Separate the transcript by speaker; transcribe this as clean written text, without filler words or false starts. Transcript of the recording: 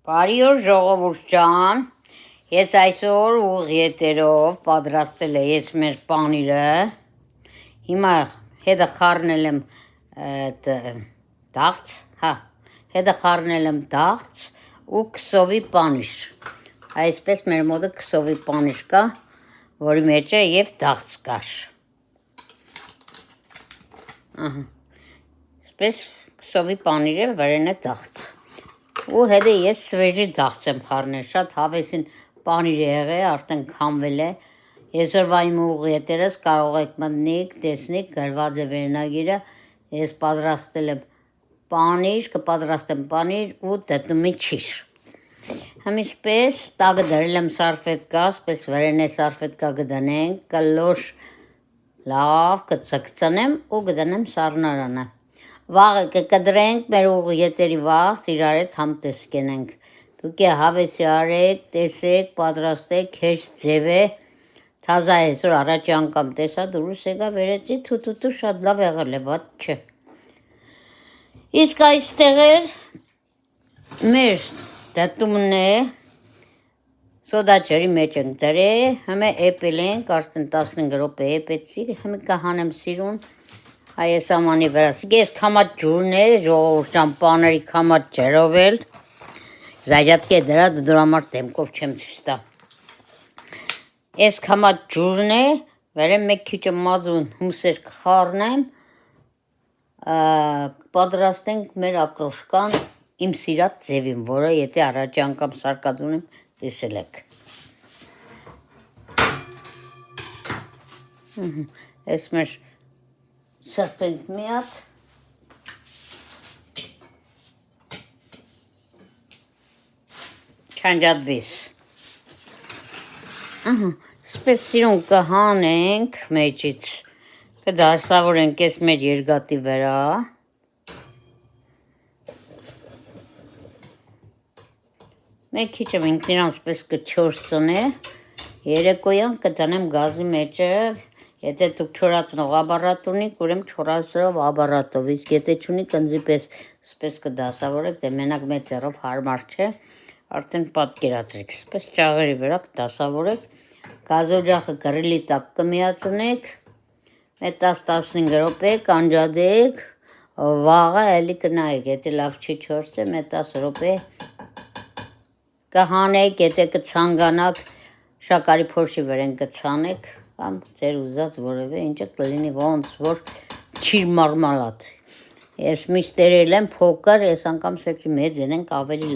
Speaker 1: Բարի օր ժողովուրդ ջան, ես այսօր ուղիղ եթերով պատրաստել ես մեր պանիրը, հիմա հետը խառնել եմ դաղց ու քսովի պանիր, այսպես մեր մոտը քսովի պանիր կա, որի մեջ է և դաղց կար, այսպես քսովի պանիրը վրեն է դաղց ու հետը ես սվեժի դաղց եմ խառնել, շատ հավեսին պանիր է եղել, արդեն քամվել է, այսօրվա իմ ուղիղ եթերս կարող եք մտնիք, տեսնիք, գրված է վերնագիրը, ես պատրաստել եմ պանիր, կպատրաստեմ պանիր ու դդումի չիշ, հմիսպես տակը դրել եմ սարվետկա, այսպես վրենե սարվետկա կդնենք, կլոր լավ կծկծնեմ ու կդնեմ սառնարանը, վաղը կկդրենք, մեր ուղիղ եթերի վաղ, իրար հետ համտես կենենք, դուք հավեսի արեք, տեսեք, պատրաստեք, հեշտ ձև է, թազա է, այսօր առաջի անգամ տեսա, դուրս եկա վերեցի, թութու շատ լավ եղել է, վատ չէ, իսկ այստեղ էր մեր դտումն է, սոդա ջրի մեջ ենք դրել, հիմա էպել ենք, արդեն 15 րոպե էպեցի, հիմա կհանեմ սիրուն, այս ամանի վրաս, ես կամատ ջուրն է, ժողովուրդ ջան, պաների կամատ ջրով էլ, զայջատկ է դրած, դուր համար դեմքով չեմ ցույց տա, ես կամատ ջուրն է, վերեմ մեկ քիչ մազուն հումսեր կխառնեմ, պատրաստենք մեր ակրոշկան իմ սիրած ձևին, որը եթե առաջի անգամ սարկածում եմ, տեսել եք, այս մեր սրբենք մի հատ, չանջատվես, սպես սիրուն կհանենք մեջից, կդասավորենք ես մեր երգատի վրա, մեկ քիչ եմ ինքնին սպես կչորցնե, երեկոյան կդնեմ գազի մեջը, եթե դուք չորացնող աբարատ ունիք, ուրեմն չորացրով աբարատով, իսկ եթե չունիք ընձի պես սպես կդասավորեք, դե մենակ մեծ ձեռով հարմար չէ, արդեն պատկերացրեք, սպես ճաղերի վրա կդասավորեք, գազօջախը գրիլի տակ կմիացնեք, մեկ 10-15 րոպե կանջադեք, վաղը էլի կնայեք, եթե լավ չի չորցե, մեկ 10 րոպե կհանեք, եթե կցանկանաք, շաքարի փոշի վրան կցանեք, կամ ձեր ուզած որևէ ինչը կլինի ոնց որ չիր մարմալատ, ես միշտ երել եմ փոքր, ես անգամ սեքի մեծ ենենք ավելի լավ